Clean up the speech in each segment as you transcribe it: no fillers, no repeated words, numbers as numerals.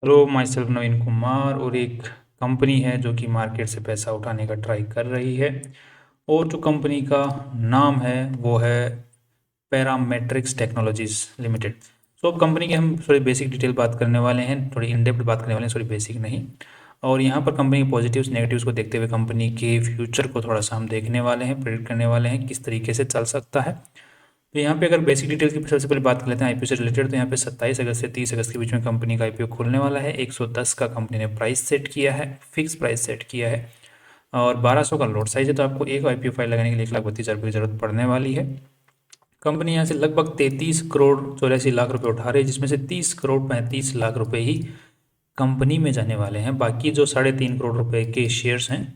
Hello, my self नवीन कुमार। और एक company है जो कि मार्केट से पैसा उठाने का ट्राई कर रही है, और जो कंपनी का नाम है वो है पैरामेट्रिक्स टेक्नोलॉजीज लिमिटेड। सो अब कंपनी की हम थोड़ी बेसिक डिटेल बात करने वाले हैं, थोड़ी इन डेप्थ बात करने वाले हैं, थोड़ी बेसिक नहीं। और यहाँ पर कंपनी के पॉजिटिव्स नेगेटिव्स को देखते हुए कंपनी के फ्यूचर को थोड़ा सा हम देखने वाले हैं, प्रेडिक्ट करने वाले हैं किस तरीके से चल सकता है। तो यहाँ पे अगर बेसिक डिटेल की सबसे पहले बात कर लेते हैं आईपीओ से रिलेटेड, तो यहाँ पे 27 अगस्त से 30 अगस्त के बीच में कंपनी का आईपीओ खुलने वाला है। 110 का कंपनी ने प्राइस सेट किया है, फिक्स प्राइस सेट किया है, और 1200 का लॉट साइज है। तो आपको एक आईपीओ फाइल लगाने के लिए 1,32,000 रुपये की जरूरत पड़ने वाली है। कंपनी यहाँ से लगभग 33 करोड़ 84 लाख रुपये उठा रही है, जिसमें से 30 करोड़ 35 लाख रुपये ही कंपनी में जाने वाले हैं। बाकी जो 3.5 करोड़ रुपए के शेयर्स हैं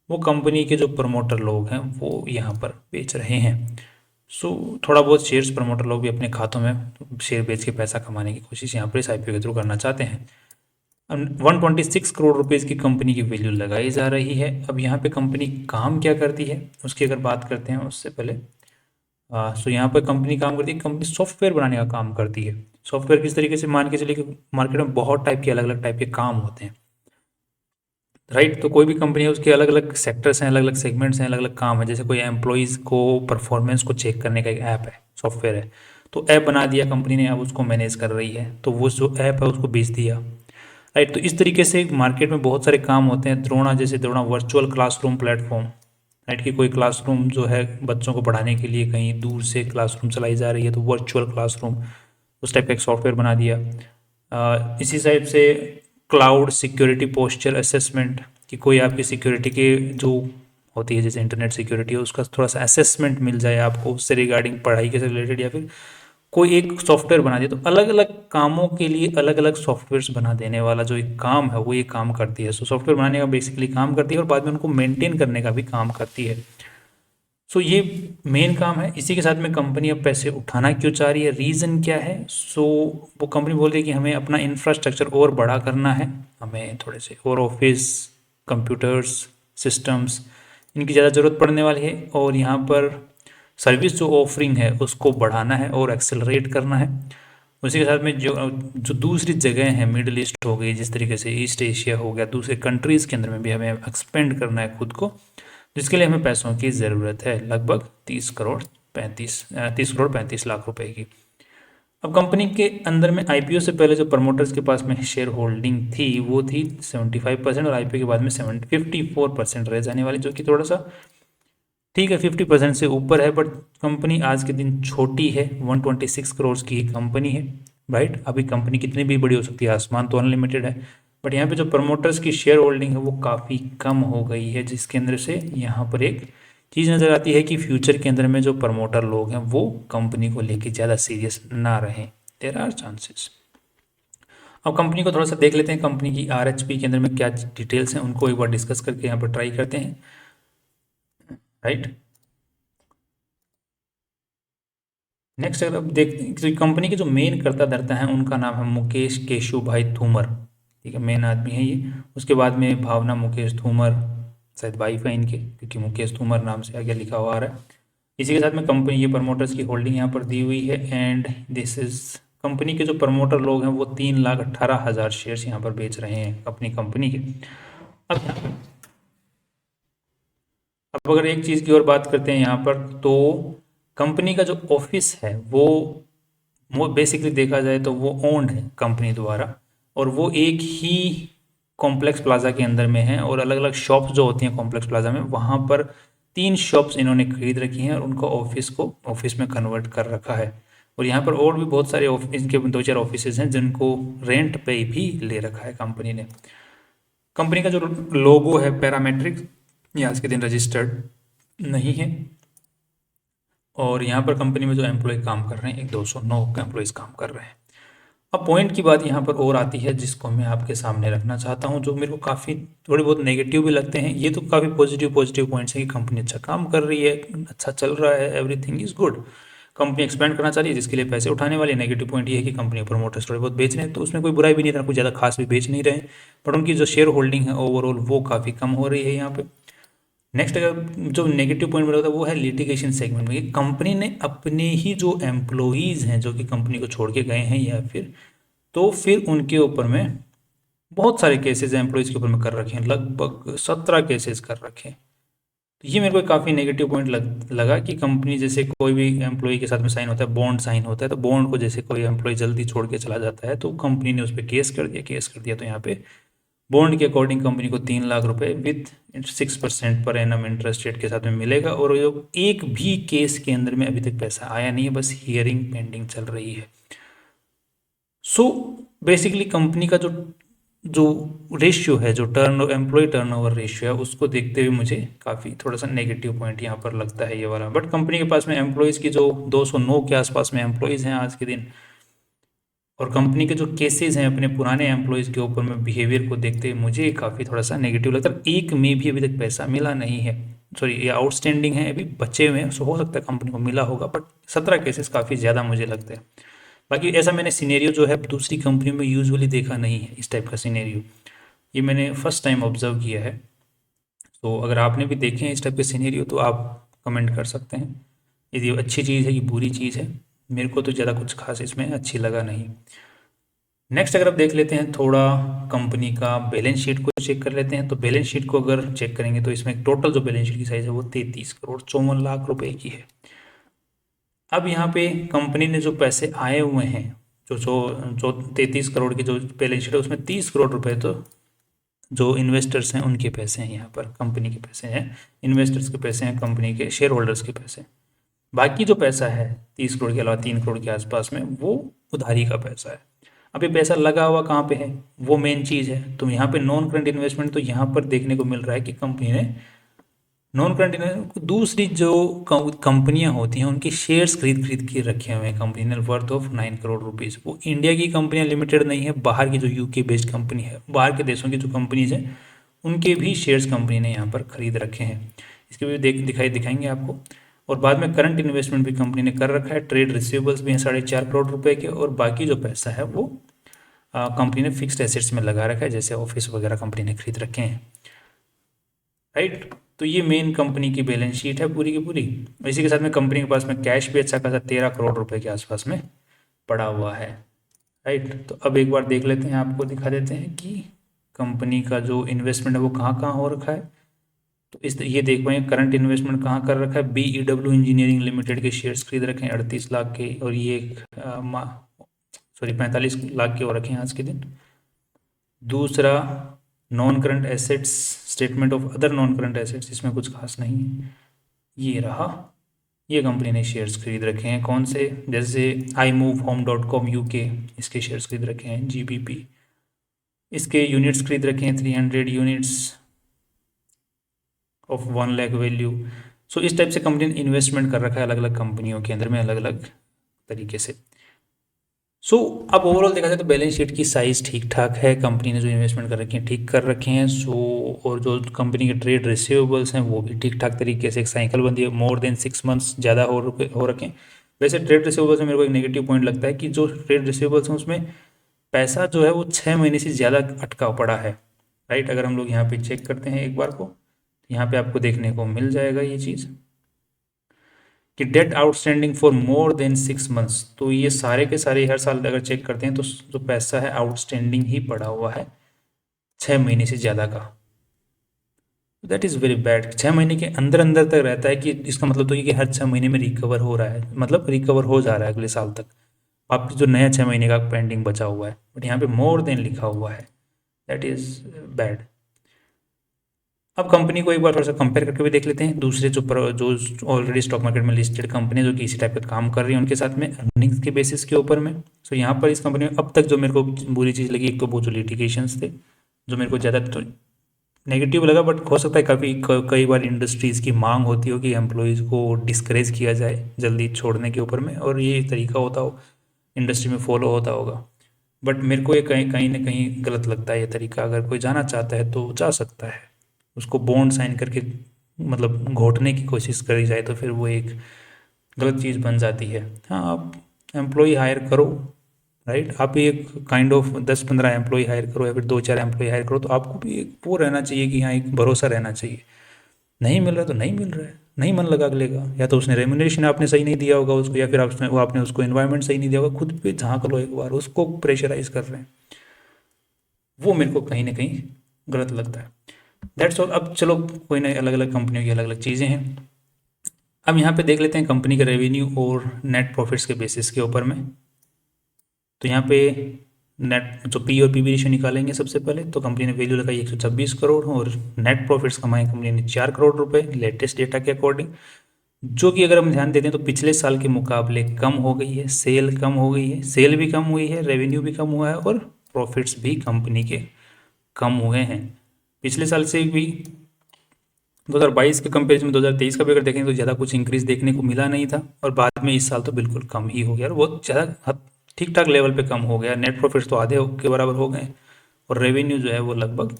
वो कंपनी के जो प्रमोटर लोग हैं वो यहाँ पर बेच रहे हैं। सो थोड़ा बहुत शेयर्स प्रमोटर लोग भी अपने खातों में शेयर बेच के पैसा कमाने की कोशिश यहाँ पर इस आईपीओ के थ्रू करना चाहते हैं। 126 करोड़ रुपीज़ की कंपनी की वैल्यू लगाई जा रही है। अब यहाँ पे कंपनी काम क्या करती है उसकी अगर बात करते हैं उससे पहले, सो यहाँ पर कंपनी काम करती है, कंपनी सॉफ्टवेयर बनाने का काम करती है। सॉफ्टवेयर किस तरीके से, मान के चलिए कि मार्केट में बहुत टाइप के अलग अलग टाइप के काम होते हैं, राइट। तो कोई भी कंपनी है उसके अलग अलग सेक्टर्स हैं, अलग अलग सेगमेंट्स हैं, अलग अलग काम है। जैसे कोई एम्प्लॉयज़ को परफॉर्मेंस को चेक करने का एक ऐप है, सॉफ्टवेयर है, तो ऐप बना दिया कंपनी ने, अब उसको मैनेज कर रही है, तो वो जो ऐप है उसको बेच दिया, राइट। तो इस तरीके से मार्केट में बहुत सारे काम होते हैं। द्रोणा, जैसे Drona virtual classroom platform, right, कि कोई क्लासरूम जो है बच्चों को पढ़ाने के लिए कहीं दूर से क्लासरूम चलाई जा रही है, तो वर्चुअल क्लासरूम उस टाइप का एक सॉफ्टवेयर बना दिया। इसी टाइप से क्लाउड सिक्योरिटी पोस्चर असेसमेंट, कि कोई आपकी सिक्योरिटी के जो होती है, जैसे इंटरनेट सिक्योरिटी है, उसका थोड़ा सा असेसमेंट मिल जाए आपको उससे रिगार्डिंग पढ़ाई के से रिलेटेड, या फिर कोई एक सॉफ्टवेयर बना दिया। तो अलग अलग कामों के लिए अलग अलग सॉफ्टवेयर्स बना देने वाला जो एक काम है वो ये काम करती है। सो सॉफ्टवेयर बनाने का बेसिकली काम करती है, और बाद में उनको मेंटेन करने का भी काम करती है। सो ये मेन काम है। इसी के साथ में कंपनी अब पैसे उठाना क्यों चाह रही है, रीज़न क्या है? सो वो कंपनी बोल रही है कि हमें अपना इंफ्रास्ट्रक्चर और बड़ा करना है, हमें थोड़े से और ऑफिस, कंप्यूटर्स, सिस्टम्स, इनकी ज़्यादा ज़रूरत पड़ने वाली है, और यहाँ पर सर्विस जो ऑफरिंग है उसको बढ़ाना है और एक्सेलरेट करना है। उसी के साथ में जो जो दूसरी जगह हैं, मिडिल ईस्ट हो गई, जिस तरीके से ईस्ट एशिया हो गया, दूसरे कंट्रीज़ के अंदर में भी हमें एक्सपेंड करना है खुद को, जिसके लिए हमें पैसों की ज़रूरत है, लगभग 30 करोड़ 35 लाख रुपए की। अब कंपनी के अंदर में आईपीओ से पहले जो प्रमोटर्स के पास में शेयर होल्डिंग थी वो थी 75%, और आईपीओ के बाद में 54% रह जाने वाली, जो कि थोड़ा सा ठीक है, 50% से ऊपर है। बट कंपनी आज के दिन छोटी है, 126 करोड़ की ही कंपनी है, राइट। अभी कंपनी कितनी भी बड़ी हो सकती है, आसमान तो अनलिमिटेड है। बट यहाँ पे जो प्रमोटर्स की शेयर होल्डिंग है वो काफ़ी कम हो गई है, जिसके अंदर से यहाँ पर एक चीज़ नज़र आती है कि फ्यूचर के अंदर में जो प्रमोटर लोग हैं वो कंपनी को लेके ज़्यादा सीरियस ना रहें, देयर आर चांसेस। अब कंपनी को थोड़ा सा देख लेते हैं, कंपनी की आरएचपी के अंदर में क्या डिटेल्स हैं उनको एक बार डिस्कस करके यहाँ पर ट्राई करते हैं, राइट। नेक्स्ट अगर आप देखते हैं तो कंपनी के जो मेन कर्ता धर्ता हैं उनका नाम है मुकेश केशु भाई धूमर, ठीक है, मेन आदमी है ये। उसके बाद में भावना मुकेश धूमर, शायद वाइफ है इनके, क्योंकि मुकेश धूमर नाम से आगे लिखा हुआ आ रहा है। इसी के साथ में कंपनी ये प्रमोटर्स की होल्डिंग यहाँ पर दी हुई है, एंड दिस इज कंपनी के जो प्रमोटर लोग हैं वो 3,18,000 शेयर्स यहाँ पर बेच रहे हैं अपनी कंपनी के। अब अब अगर एक चीज़ की और बात करते हैं यहाँ पर, तो कंपनी का जो ऑफिस है वो बेसिकली देखा जाए तो वो ओन्ड है कंपनी द्वारा, और वो एक ही कॉम्प्लेक्स प्लाजा के अंदर में है, और अलग अलग शॉप्स जो होती हैं कॉम्प्लेक्स प्लाजा में, वहाँ पर 3 शॉप्स इन्होंने खरीद रखी हैं और उनको ऑफिस को ऑफिस में कन्वर्ट कर रखा है। और यहाँ पर और भी बहुत सारे इनके 2-4 ऑफिस हैं जिनको रेंट पे भी ले रखा है कंपनी ने। कंपनी का जो लोगो है पैरामेट्रिक, ये आज के दिन रजिस्टर्ड नहीं है, और यहाँ पर कंपनी में जो एम्प्लॉय काम कर रहे हैं, एक 209 एम्प्लॉयज़ काम कर रहे हैं। अब पॉइंट की बात यहाँ पर और आती है जिसको मैं आपके सामने रखना चाहता हूँ, जो मेरे को काफ़ी थोड़े बहुत नेगेटिव भी लगते हैं। ये तो काफ़ी पॉजिटिव पॉइंट्स हैं कि कंपनी अच्छा काम कर रही है, अच्छा चल रहा है, everything is good, company expand करना चाह रही है जिसके लिए पैसे उठाने वाले। नेगेटिव पॉइंट ये है कि कंपनी प्रमोटर्स थोड़े बहुत बेच रहे हैं, तो उसमें कोई बुराई भी नहीं था, कुछ ज़्यादा खास भी बेच नहीं रहे हैं, बट उनकी जो शेयर होल्डिंग है ओवरऑल वो काफ़ी कम हो रही है यहाँ पे। नेक्स्ट अगर जो नेगेटिव पॉइंट मेरा होता है वो है लिटिगेशन सेगमेंट में, कि कंपनी ने अपने ही जो एम्प्लॉयज़ हैं जो कि कंपनी को छोड़ के गए हैं, या फिर तो फिर उनके ऊपर में बहुत सारे केसेस एम्प्लॉयज़ के ऊपर में कर रखे हैं, लगभग 17 केसेस कर रखे हैं। तो ये मेरे को काफ़ी नेगेटिव पॉइंट लगा कि कंपनी, जैसे कोई भी एम्प्लॉय के साथ में साइन होता है, बॉन्ड साइन होता है, तो बॉन्ड को जैसे कोई एम्प्लॉय जल्दी छोड़ के चला जाता है तो कंपनी ने उस पर केस कर दिया। तो यहाँ पे बॉन्ड के अकॉर्डिंग कंपनी को 3 लाख रुपए with 6% per annum interest rate के साथ में मिलेगा। और जो एक भी केस के अंदर में अभी तक पैसा आया नहीं है, बस हियरिंग पेंडिंग चल रही है। सो बेसिकली कंपनी का जो जो रेशियो है, जो एम्प्लॉय टर्नओवर रेशियो है, उसको देखते हुए मुझे काफ़ी थोड़ा सा नेगेटिव पॉइंट यहाँ पर लगता है ये वाला। बट कंपनी के पास में एम्प्लॉयज़ की जो 209 के आसपास में एम्प्लॉयज़ हैं आज के दिन, और कंपनी के जो केसेस हैं अपने पुराने एम्प्लॉयज़ के ऊपर में बिहेवियर को देखते हुए मुझे काफ़ी थोड़ा सा नेगेटिव लगता है। एक में भी अभी तक पैसा मिला नहीं है, सॉरी ये आउटस्टैंडिंग है, अभी बचे हुए हैं। सो हो सकता है कंपनी को मिला होगा, बट 17 केसेस काफ़ी ज़्यादा मुझे लगता है। बाकी ऐसा मैंने सिनेरियो जो है दूसरी कंपनियों में यूजुअली देखा नहीं है, इस टाइप का सिनेरियो ये मैंने फर्स्ट टाइम ऑब्जर्व किया है। तो अगर आपने भी देखे हैं इस टाइप के सिनेरियो तो आप कमेंट कर सकते हैं, यदि अच्छी चीज़ है कि बुरी चीज़ है। मेरे को तो ज़्यादा कुछ खास इसमें अच्छी लगा नहीं। नेक्स्ट अगर आप देख लेते हैं थोड़ा कंपनी का बैलेंस शीट को चेक कर लेते हैं। तो बैलेंस शीट को अगर चेक करेंगे तो इसमें टोटल जो बैलेंस शीट की साइज़ है वो 33 करोड़ 54 लाख रुपए की है। अब यहाँ पे कंपनी ने जो पैसे आए हुए हैं, जो जो जो 33 करोड़ की जो बैलेंस शीट है, उसमें 30 करोड़ रुपए तो जो इन्वेस्टर्स हैं उनके पैसे हैं, यहाँ पर कंपनी के पैसे हैं, इन्वेस्टर्स के पैसे हैं, कंपनी के शेयर होल्डर्स के पैसे। बाकी जो पैसा है 30 करोड़ के अलावा 3 करोड़ के आसपास में, वो उधारी का पैसा है। अब ये पैसा लगा हुआ कहाँ पे है, वो मेन चीज़ है। तो यहाँ पे नॉन करंट इन्वेस्टमेंट तो यहाँ पर देखने को मिल रहा है कि कंपनी ने नॉन करंट इन्वेस्टमेंट, दूसरी जो कंपनियां होती हैं उनके शेयर्स खरीद के रखे हुए हैं कंपनी ने, वर्थ ऑफ 9 करोड़ रुपीज़। वो इंडिया की कंपनियां लिमिटेड नहीं है, बाहर की जो यूके बेस्ड कंपनी है, बाहर के देशों की जो कंपनीज हैं उनके भी शेयर्स कंपनी ने यहाँ पर खरीद रखे हैं। इसके भी दिखाएंगे आपको। और बाद में करंट इन्वेस्टमेंट भी कंपनी ने कर रखा है, ट्रेड रिसीवेबल्स भी हैं 4.5 करोड़ रुपए के, और बाकी जो पैसा है वो कंपनी ने फिक्स्ड एसेट्स में लगा रखा है, जैसे ऑफिस वगैरह कंपनी ने खरीद रखे हैं, राइट। तो ये मेन कंपनी की बैलेंस शीट है पूरी की पूरी। इसी के साथ में कंपनी के पास में कैश भी अच्छा खासा 13 करोड़ रुपए के आसपास में पड़ा हुआ है, राइट। तो अब एक बार देख लेते हैं, आपको दिखा देते हैं कि कंपनी का जो इन्वेस्टमेंट है वो कहाँ कहाँ हो रखा है। तो ये देख पाएंगे करंट इन्वेस्टमेंट कहाँ कर रखा है। BEW इंजीनियरिंग लिमिटेड के शेयर्स खरीद रखे हैं 38 लाख के, और ये 45 लाख के हो रखे हैं आज के दिन। दूसरा non current assets, statement of other non current assets, इसमें कुछ खास नहीं है। ये रहा, ये कंपनी ने शेयर्स खरीद रखे हैं कौन से, जैसे iMoveHome.com UK, इसके शेयर्स खरीद रखे हैं। GBP, इसके यूनिट्स खरीद रखे हैं 300 यूनिट्स ऑफ 1 लाख वैल्यू। सो इस टाइप से कंपनी ने इन्वेस्टमेंट कर रखा है अलग अलग कंपनियों के अंदर में, अलग अलग तरीके से। सो अब ओवरऑल देखा जाए तो बैलेंस शीट की साइज़ ठीक ठाक है, कंपनी ने जो इन्वेस्टमेंट कर रखे हैं ठीक कर रखे हैं। सो और जो कंपनी के ट्रेड रिसीवेबल्स हैं वो भी ठीक ठाक तरीके से, एक साइकिल बंदी है, मोर देन 6 मंथ्स ज़्यादा हो रखे हैं। वैसे ट्रेड रिसीवेबल्स में मेरे को एक नेगेटिव पॉइंट लगता है कि जो ट्रेड रिसीवेबल्स हैं उसमें पैसा जो है वो 6 महीने से ज़्यादा अटका पड़ा है, राइट। अगर हम लोग यहाँ पे चेक करते हैं एक बार को, तो यहाँ पे आपको देखने को मिल जाएगा ये चीज़ कि debt outstanding for more than 6 months. तो ये सारे के सारे हर साल अगर चेक करते हैं तो जो पैसा है आउटस्टैंडिंग ही पड़ा हुआ है 6 महीने से ज़्यादा का। That is very bad. 6 महीने के अंदर अंदर तक रहता है कि इसका मतलब तो ये कि हर 6 महीने में रिकवर हो रहा है, मतलब रिकवर हो जा रहा है अगले साल तक, आपकी जो नया 6 महीने का पेंडिंग बचा हुआ है। बट यहाँ पे मोर देन लिखा हुआ है, दैट इज़ बैड। अब कंपनी को एक बार थोड़ा सा कंपेयर करके भी देख लेते हैं दूसरे जो ऑलरेडी स्टॉक मार्केट में लिस्टेड कंपनी जो कि इसी टाइप का काम कर रही है उनके साथ में, अर्निंग्स के बेसिस के ऊपर में। सो यहाँ पर इस कंपनी में अब तक जो मेरे को बुरी चीज़ लगी, एक तो वो जो लिटिगेशंस थे जो मेरे को ज़्यादा तो नेगेटिव लगा, बट हो सकता है कई बार इंडस्ट्रीज़ की मांग होती हो कि एम्प्लॉयज़ को डिस्करेज किया जाए जल्दी छोड़ने के ऊपर में, और ये तरीका होता हो इंडस्ट्री में फॉलो होता होगा। बट मेरे को ये कहीं ना कहीं गलत लगता है ये तरीका। अगर कोई जाना चाहता है तो जा सकता है, उसको बॉन्ड साइन करके मतलब घोटने की कोशिश करी जाए तो फिर वो एक गलत चीज़ बन जाती है। हाँ, आप एम्प्लॉय हायर करो, राइट। आप एक काइंड ऑफ 10-15 एम्प्लॉय हायर करो या फिर 2-4 एम्प्लॉय हायर करो, तो आपको भी एक वो रहना चाहिए कि हाँ एक भरोसा रहना चाहिए। नहीं मिल रहा तो नहीं मिल रहा है, नहीं मन लगा लेगा, या तो उसने रेम्यूनरेशन आपने सही नहीं दिया होगा उसको, या फिर आपने उसको एनवायरनमेंट सही नहीं दिया होगा। खुद पे झांक लो एक बार, उसको प्रेशराइज कर रहे हैं। वो मेरे को कहीं ना कहीं गलत लगता है। That's all. अब चलो कोई ना, अलग अलग कंपनियों की अलग अलग चीज़ें हैं। अब यहाँ पे देख लेते हैं कंपनी का रेवेन्यू और नेट प्रॉफिट्स के बेसिस के ऊपर में। तो यहाँ पे नेट जो पी और पी रेशियो निकालेंगे सबसे पहले, तो कंपनी ने वैल्यू लगाई 126 करोड़ और नेट प्रॉफिट्स कमाए कंपनी ने 4 करोड़ रुपए लेटेस्ट डेटा के अकॉर्डिंग, जो कि अगर हम ध्यान देते हैं तो पिछले साल के मुकाबले कम हो गई है। सेल कम हो गई है, सेल भी कम हुई है, रेवेन्यू भी कम हुआ है और प्रॉफिट्स भी कंपनी के कम हुए हैं पिछले साल से भी। 2022 के कंपेरिजन में 2023 का भी अगर देखें तो ज़्यादा कुछ इंक्रीज देखने को मिला नहीं था, और बाद में इस साल तो बिल्कुल कम ही हो गया और बहुत ज़्यादा ठीक ठाक लेवल पे कम हो गया। नेट प्रॉफिट्स तो आधे के बराबर हो गए और रेवेन्यू जो है वो लगभग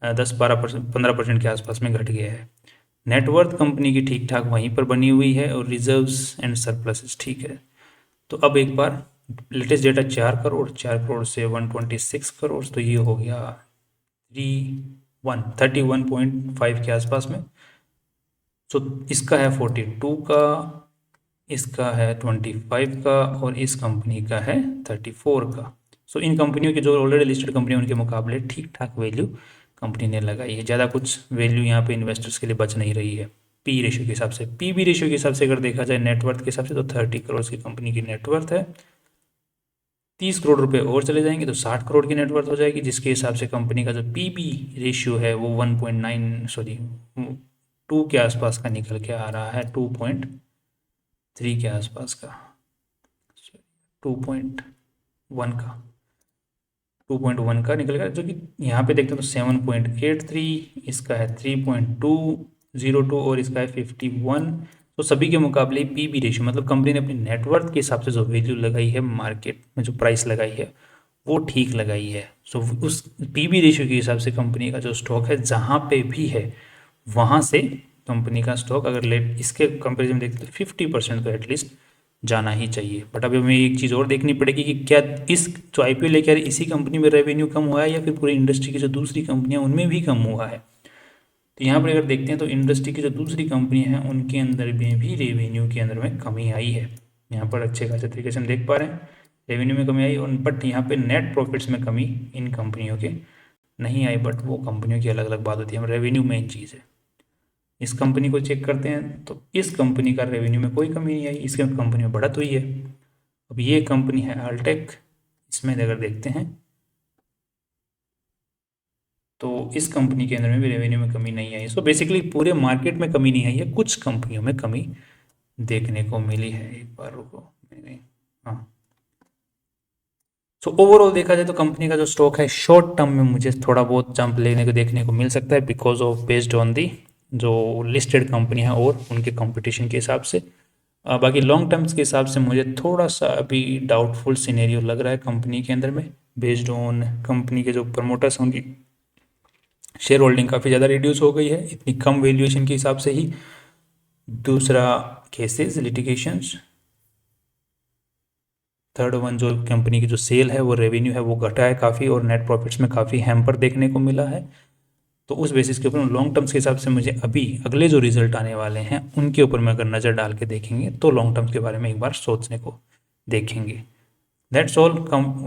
10-12% 15% के आसपास में घट गया है। नेटवर्थ कंपनी की ठीक ठाक वहीं पर बनी हुई है और रिजर्व्स एंड सरप्लसेस ठीक है। तो अब एक बार लेटेस्ट डेटा 4 करोड़ से 126 करोड़, तो ये हो गया 31.5 के आसपास में। तो इसका है 42 का, इसका है 25 का और इस कंपनी का है 34 का। सो इन कंपनियों की जो ऑलरेडी लिस्टेड कंपनी उनके मुकाबले ठीक ठाक वैल्यू कंपनी ने लगाई है। ज़्यादा कुछ वैल्यू यहाँ पे इन्वेस्टर्स के लिए बच नहीं रही है। पी रेशियो के हिसाब से, पी बी रेशियो के हिसाब से अगर देखा जाए नेटवर्थ के हिसाब से, तो 30 करोड़ की कंपनी की नेटवर्थ है। 30 करोड़ रुपए और चले जाएंगे तो 60 करोड़ की नेटवर्थ हो जाएगी, जिसके हिसाब से कंपनी का जो पी बी रेशियो है वो 2 के आसपास का निकल के आ रहा है, 2.3 के आसपास का, 2.1 का 2.1 का निकल गया, जो कि यहाँ पे देखते हैं तो 7.83, इसका है 3.202 और इसका है 51। तो सभी के मुकाबले पी बी रेशियो, मतलब कंपनी ने अपनी नेटवर्थ के हिसाब से जो वैल्यू लगाई है, मार्केट में जो प्राइस लगाई है वो ठीक लगाई है। सो उस पी बी रेशियो के हिसाब से कंपनी का जो स्टॉक है जहाँ पे भी है वहाँ से कंपनी का स्टॉक अगर लेट इसके कंपेरिजन देखते तो 50% तो एटलीस्ट जाना ही चाहिए। बट अभी हमें एक चीज़ और देखनी पड़ेगी कि क्या इस जो IPO लेके आ रही इसी कंपनी में रेवेन्यू कम हुआ है या फिर पूरी इंडस्ट्री की जो दूसरी कंपनियां उनमें भी कम हुआ है। तो यहाँ पर अगर देखते हैं तो इंडस्ट्री की जो दूसरी कंपनियां हैं उनके अंदर में भी रेवेन्यू के अंदर में कमी आई है। यहाँ पर अच्छे खासे तरीके से हम देख पा रहे हैं रेवेन्यू में कमी आई, और बट यहाँ पे नेट प्रॉफिट्स में कमी इन कंपनियों के नहीं आई। बट वो कंपनियों की अलग अलग बात होती है, हम रेवेन्यू मेन चीज़ है। इस कंपनी को चेक करते हैं तो इस कंपनी का रेवेन्यू में कोई कमी नहीं आई, इसके कंपनी में बढ़त हुई है। अब ये कंपनी है अल्टेक, इसमें अगर देखते हैं तो इस कंपनी के अंदर में भी रेवेन्यू में कमी नहीं आई। सो बेसिकली पूरे मार्केट में कमी नहीं आई है, कुछ कंपनियों में कमी देखने को मिली है। एक बार रुको, हाँ। सो ओवरऑल देखा जाए तो कंपनी का जो स्टॉक है शॉर्ट टर्म में मुझे थोड़ा बहुत जंप लेने को देखने को मिल सकता है, because of based on the जो लिस्टेड कंपनी है और उनके कंपटीशन के हिसाब से। बाकी लॉन्ग टर्म्स के हिसाब से मुझे थोड़ा सा अभी डाउटफुल सिनेरियो लग रहा है कंपनी के अंदर में, बेस्ड ऑन कंपनी के जो प्रमोटर्स उनकी शेयर होल्डिंग काफ़ी ज़्यादा रिड्यूस हो गई है इतनी कम वैल्यूएशन के हिसाब से ही। दूसरा केसेस लिटिगेशंस, थर्ड वन जो कंपनी की जो सेल है वो रेवेन्यू है वो घटा है काफ़ी और नेट प्रॉफिट्स में काफ़ी हैम्पर देखने को मिला है। तो उस बेसिस के ऊपर लॉन्ग टर्म्स के हिसाब से मुझे अभी अगले जो रिजल्ट आने वाले हैं उनके ऊपर में अगर नज़र डाल के देखेंगे तो लॉन्ग टर्म्स के बारे में एक बार सोचने को देखेंगे। That's all.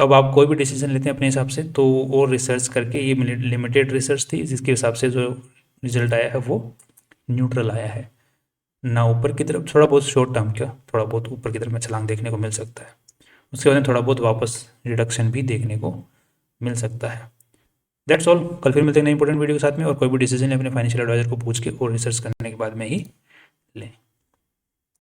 अब आप कोई भी डिसीजन लेते हैं अपने हिसाब से तो वो रिसर्च करके, ये लिमिटेड रिसर्च थी जिसके हिसाब से जो रिजल्ट आया है वो न्यूट्रल आया है, ना ऊपर की तरफ, थोड़ा बहुत शॉर्ट टर्म का थोड़ा बहुत ऊपर की तरफ में छलांग देखने को मिल सकता है, उसके बाद में थोड़ा बहुत वापस रिडक्शन भी देखने को मिल सकता है। That's all. कल फिर मिलते हैं नई इंपॉर्टेंट वीडियो के साथ में, और कोई भी डिसीजन अपने फाइनेंशियल एडवाइजर को पूछ के और रिसर्च करने के बाद में ही लें।